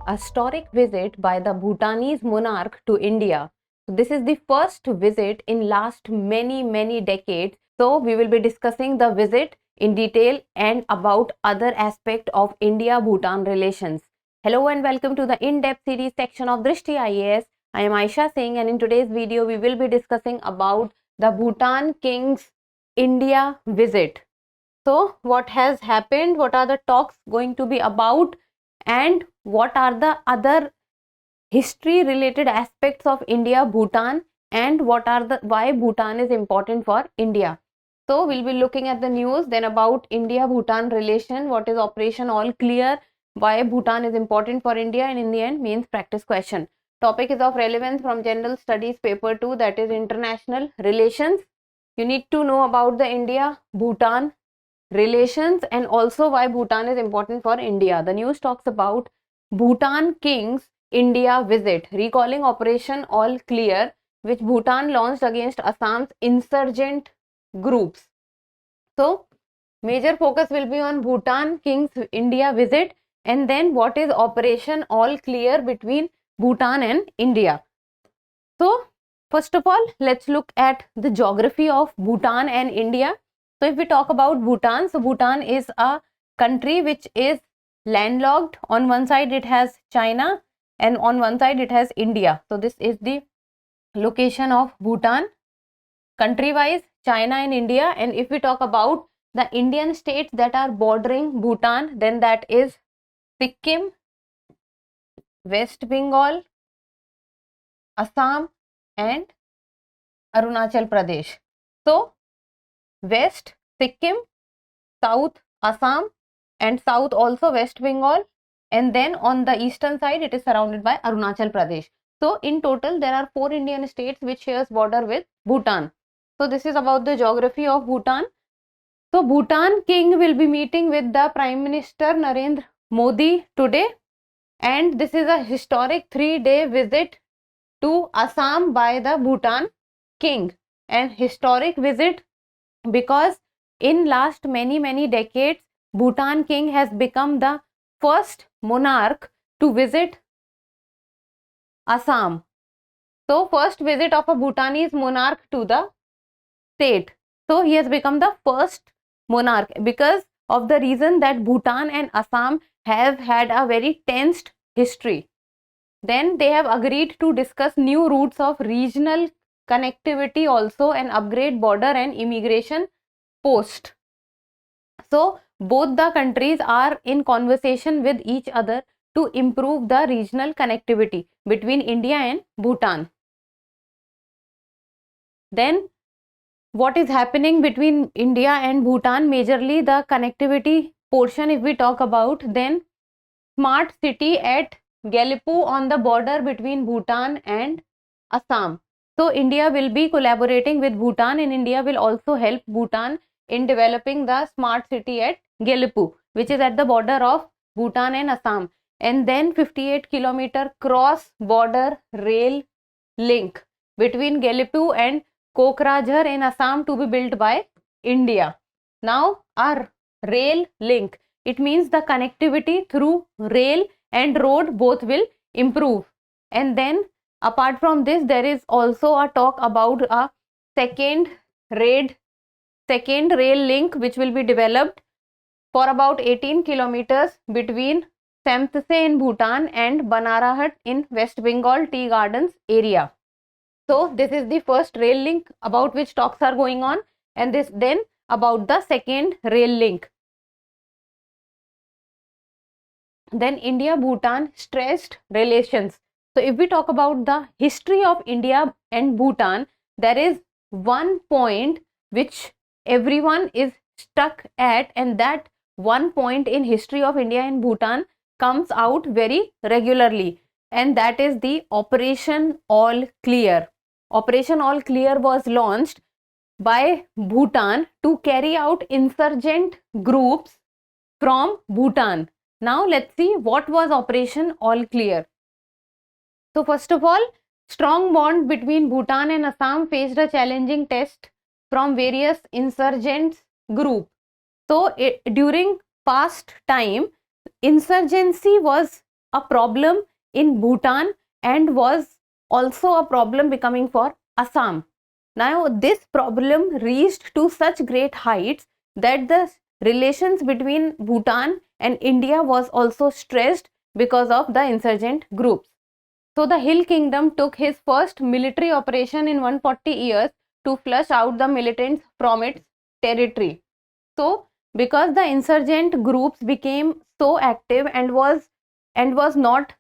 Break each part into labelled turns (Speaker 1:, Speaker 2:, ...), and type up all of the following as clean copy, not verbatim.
Speaker 1: a historic visit by the Bhutanese monarch to India. This is the first visit in last many decades. So we will be discussing the visit in detail and about other aspect of India-Bhutan relations. Hello and welcome to the in-depth series section of Drishti IAS. I am Aisha Singh, and in today's video we will be discussing about the Bhutan King's India visit. So what has happened, what are the talks going to be about, and what are the other history related aspects of India Bhutan, and what are the why Bhutan is important for India. So we'll be looking at the news, then about India Bhutan relation, what is Operation All Clear, why Bhutan is important for India, and in the end means practice question. Topic is of relevance from General Studies paper 2, that is international relations. You need to know about the India Bhutan relations and also why Bhutan is important for India. The news talks about Bhutan King's India visit, recalling Operation All Clear, which Bhutan launched against Assam's insurgent groups. So major focus will be on Bhutan King's India visit, and then what is Operation All Clear between Bhutan and India. So first of all, let's look at the geography of Bhutan and India. So if we talk about Bhutan, so Bhutan is a country which is landlocked. On one side it has China and on one side it has India. So this is the location of Bhutan. Country wise, China and India. And if we talk about the Indian states that are bordering Bhutan, then that is Sikkim, West Bengal, Assam and Arunachal Pradesh. So West Sikkim, South Assam and South also West Bengal, and then on the eastern side it is surrounded by Arunachal Pradesh. So in total there are 4 Indian states which shares border with Bhutan. So this is about the geography of Bhutan. So Bhutan king will be meeting with the Prime Minister Narendra Modi today, and this is a historic 3-day visit to Assam by the Bhutan king. And historic visit because in last many decades Bhutan king has become the first monarch to visit Assam. So first visit of a Bhutanese monarch to the state. So he has become the first monarch because of the reason that Bhutan and Assam have had a very tensed history. Then they have agreed to discuss new routes of regional connectivity also and upgrade border and immigration post. So both the countries are in conversation with each other to improve the regional connectivity between India and Bhutan. Then what is happening between India and Bhutan, majorly the connectivity portion if we talk about, then smart city at Galipu on the border between Bhutan and Assam. So India will be collaborating with Bhutan, and India will also help Bhutan in developing the smart city at Galipu, which is at the border of Bhutan and Assam. And then 58-kilometer cross border rail link between Galipu and Kokrajhar in Assam to be built by India. Now our rail link, it means the connectivity through rail and road both will improve. And then apart from this, there is also a talk about a second rail link which will be developed for about 18 kilometers between Samtse in Bhutan and Banarahat in West Bengal tea gardens area. So this is the first rail link about which talks are going on, and this then about the second rail link. Then India Bhutan stressed relations. So if we talk about the history of India and Bhutan, there is one point which everyone is stuck at, and that one point in history of India and Bhutan comes out very regularly, and that is the Operation All Clear. Operation All Clear was launched by Bhutan to carry out insurgent groups from Bhutan. Now let's see what was Operation All Clear. So first of all, strong bond between Bhutan and Assam faced a challenging test from various insurgents group. So during past time, insurgency was a problem in Bhutan and was also a problem becoming for Assam. Now this problem reached to such great heights that the relations between Bhutan and India was also stressed because of the insurgent groups. So the Hill Kingdom took his first military operation in 140 years to flush out the militants from its territory. So because the insurgent groups became so active and was not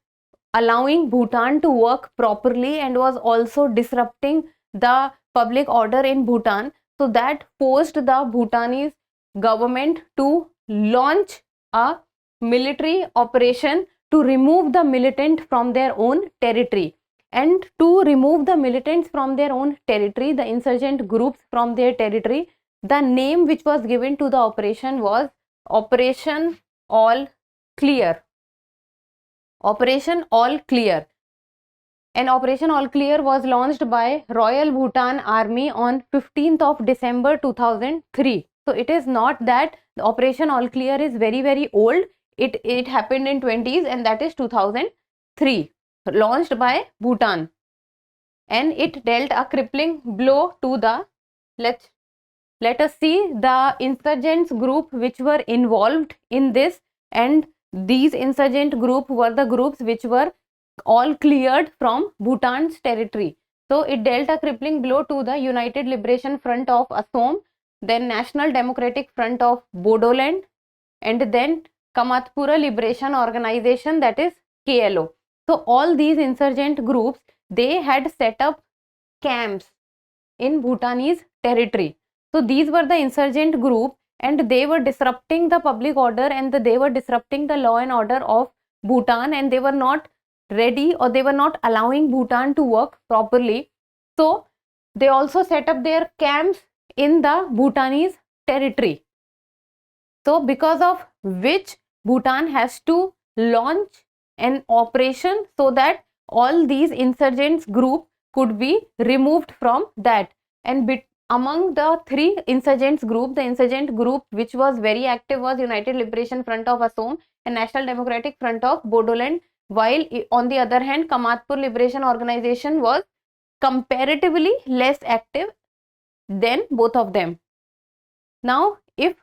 Speaker 1: allowing Bhutan to work properly and was also disrupting the public order in Bhutan, so that forced the Bhutanese government to launch a military operation to remove the militant from their own territory. And to remove the militants from their own territory, the insurgent groups from their territory, the name which was given to the operation was Operation All Clear. Operation All Clear. And Operation All Clear was launched by Royal Bhutan Army on 15th of December 2003. So it is not that the Operation All Clear is very old. It happened in 20s, and that is 2003, launched by Bhutan, and it dealt a crippling blow to the, let us see the insurgents group which were involved in this. And these insurgent group were the groups which were all cleared from Bhutan's territory. So it dealt a crippling blow to the United Liberation Front of Assam, then National Democratic Front of Bodoland, and then Kamatpura Liberation Organization, that is KLO. So all these insurgent groups, they had set up camps in Bhutanese territory. So these were the insurgent group, and they were disrupting the public order, and they were disrupting the law and order of Bhutan, and they were not ready, or they were not allowing Bhutan to work properly. So they also set up their camps in the Bhutanese territory. So because of which Bhutan has to launch an operation so that all these insurgents group could be removed from that. And among the three insurgents group, the insurgent group which was very active was United Liberation Front of Assam and National Democratic Front of Bodoland, while on the other hand Kamatpur Liberation Organization was comparatively less active than both of them. Now, if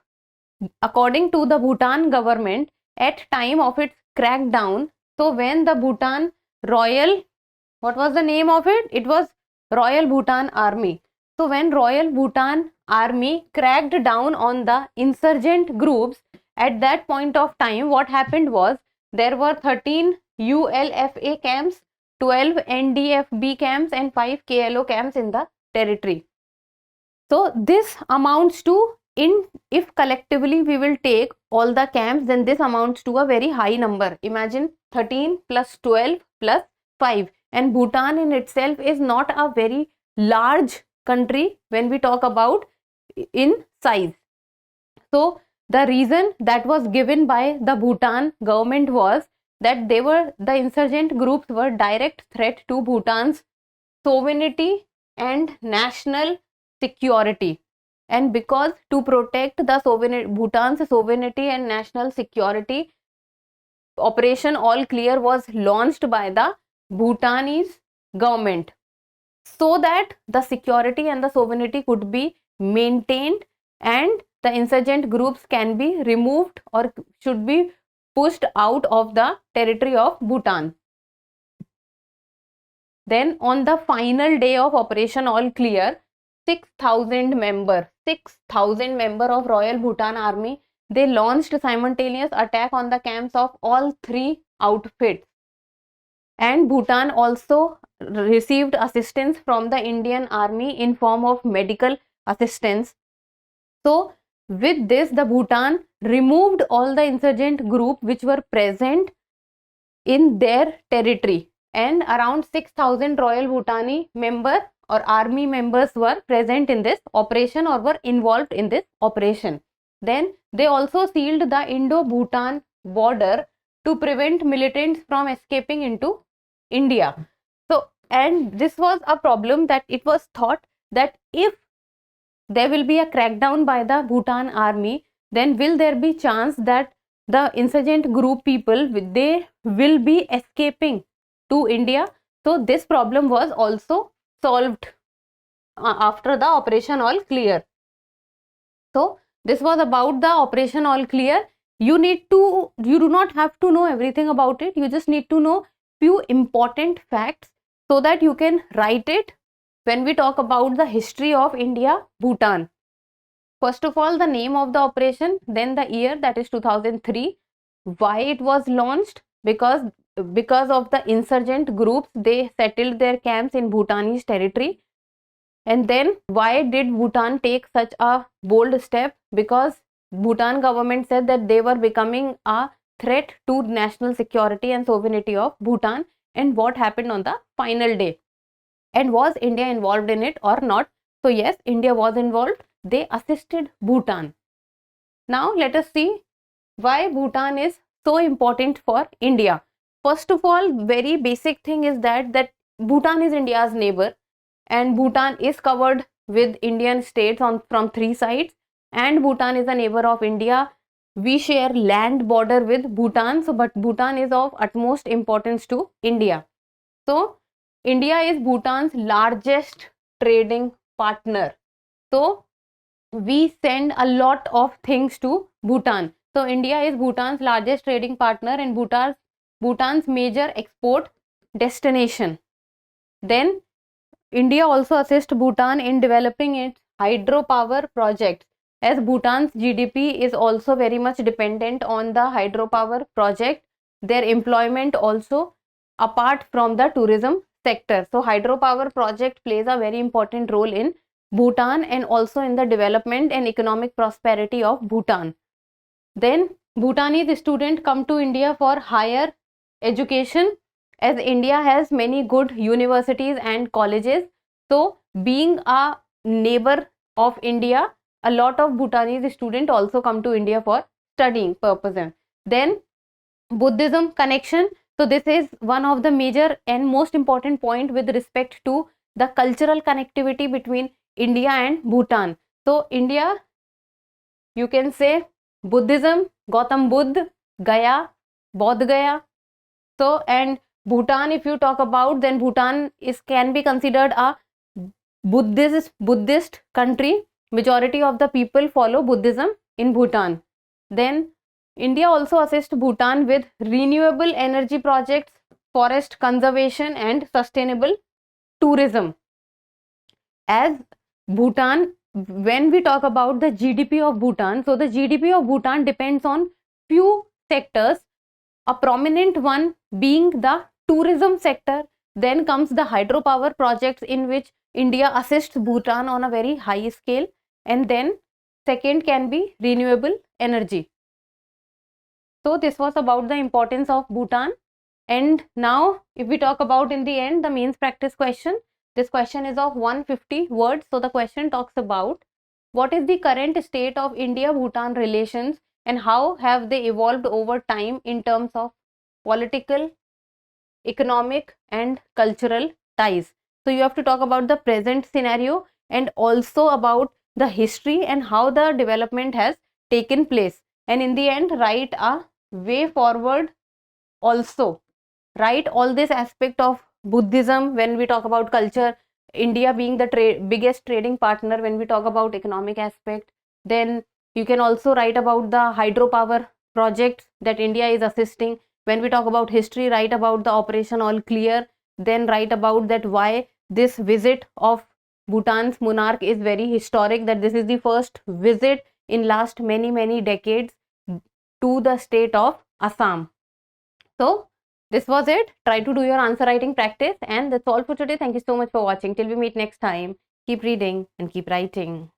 Speaker 1: according to the Bhutan government, at time of its crackdown, so when the Bhutan Royal, what was the name of it? It was Royal Bhutan Army. So when Royal Bhutan Army cracked down on the insurgent groups, at that point of time, what happened was there were 13 ULFA camps, 12 NDFB camps, and 5 KLO camps in the territory. So this amounts to, if collectively we will take all the camps, then this amounts to a very high number. Imagine 13 plus 12 plus 5, and Bhutan in itself is not a very large country when we talk about in size. So the reason that was given by the Bhutan government was that the insurgent groups were direct threat to Bhutan's sovereignty and national security. And because to protect the Bhutan's sovereignty and national security, Operation All Clear was launched by the Bhutanese government, so that the security and the sovereignty could be maintained and the insurgent groups can be removed or should be pushed out of the territory of Bhutan. Then on the final day of Operation All Clear, 6,000 member of Royal Bhutan Army, they launched simultaneous attack on the camps of all three outfits. And Bhutan also received assistance from the Indian Army in form of medical assistance. So with this, the Bhutan removed all the insurgent group which were present in their territory, and around 6,000 Royal Bhutani member or army members were present in this operation or were involved in this operation. Then they also sealed the Indo-Bhutan border to prevent militants from escaping into India. So, and this was a problem that it was thought that if there will be a crackdown by the Bhutan army, then will there be chance that the insurgent group people, they will be escaping to India. So this problem was also solved after the Operation All Clear. So this was about the Operation All Clear. You do not have to know everything about it. You just need to know few important facts so that you can write it when we talk about the history of India, Bhutan. First of all, the name of the operation, then the year, that is 2003. Why it was launched? Because of the insurgent groups, they settled their camps in Bhutanese territory. And then why did Bhutan take such a bold step? Because Bhutan government said that they were becoming a threat to national security and sovereignty of Bhutan. And what happened on the final day? And was India involved in it or not? So yes, India was involved. They assisted Bhutan. Now let us see why Bhutan is so important for India. First of all, very basic thing is that Bhutan is India's neighbor, and Bhutan is covered with Indian states from three sides, and Bhutan is a neighbor of India. We share land border with Bhutan, so but Bhutan is of utmost importance to India. So India is Bhutan's largest trading partner. So we send a lot of things to Bhutan. So India is Bhutan's largest trading partner and Bhutan's major export destination. Then India also assists Bhutan in developing its hydropower projects, as Bhutan's GDP is also very much dependent on the hydropower project. Their employment also apart from the tourism sector. So hydropower project plays a very important role in Bhutan and also in the development and economic prosperity of Bhutan. Then Bhutanese students come to India for higher education, as India has many good universities and colleges. So being a neighbor of India, a lot of Bhutanese students also come to India for studying purposes. Then Buddhism connection. So this is one of the major and most important point with respect to the cultural connectivity between India and Bhutan. So India, you can say Buddhism, Gautam Buddha, Gaya, Bodh Gaya. So and Bhutan, if you talk about, then Bhutan can be considered a Buddhist country. Majority of the people follow Buddhism in Bhutan. Then India also assists Bhutan with renewable energy projects, forest conservation and sustainable tourism. As Bhutan, when we talk about the GDP of Bhutan, so the GDP of Bhutan depends on few sectors, a prominent one being the tourism sector. Then comes the hydropower projects in which India assists Bhutan on a very high scale, and then second can be renewable energy. So this was about the importance of Bhutan. And now if we talk about in the end the mains practice question, this question is of 150 words. So the question talks about what is the current state of India-Bhutan relations and how have they evolved over time in terms of political, economic and cultural ties. So you have to talk about the present scenario and also about the history and how the development has taken place. And in the end, write a way forward also. Write all this aspect of Buddhism when we talk about culture, India being the biggest trading partner when we talk about economic aspect. Then you can also write about the hydropower projects that India is assisting. When we talk about history, write about the Operation All Clear. Then write about that why this visit of Bhutan's monarch is very historic, that this is the first visit in last many decades to the state of Assam. So this was it. Try to do your answer writing practice, and that's all for today. Thank you so much for watching. Till we meet next time, keep reading and keep writing.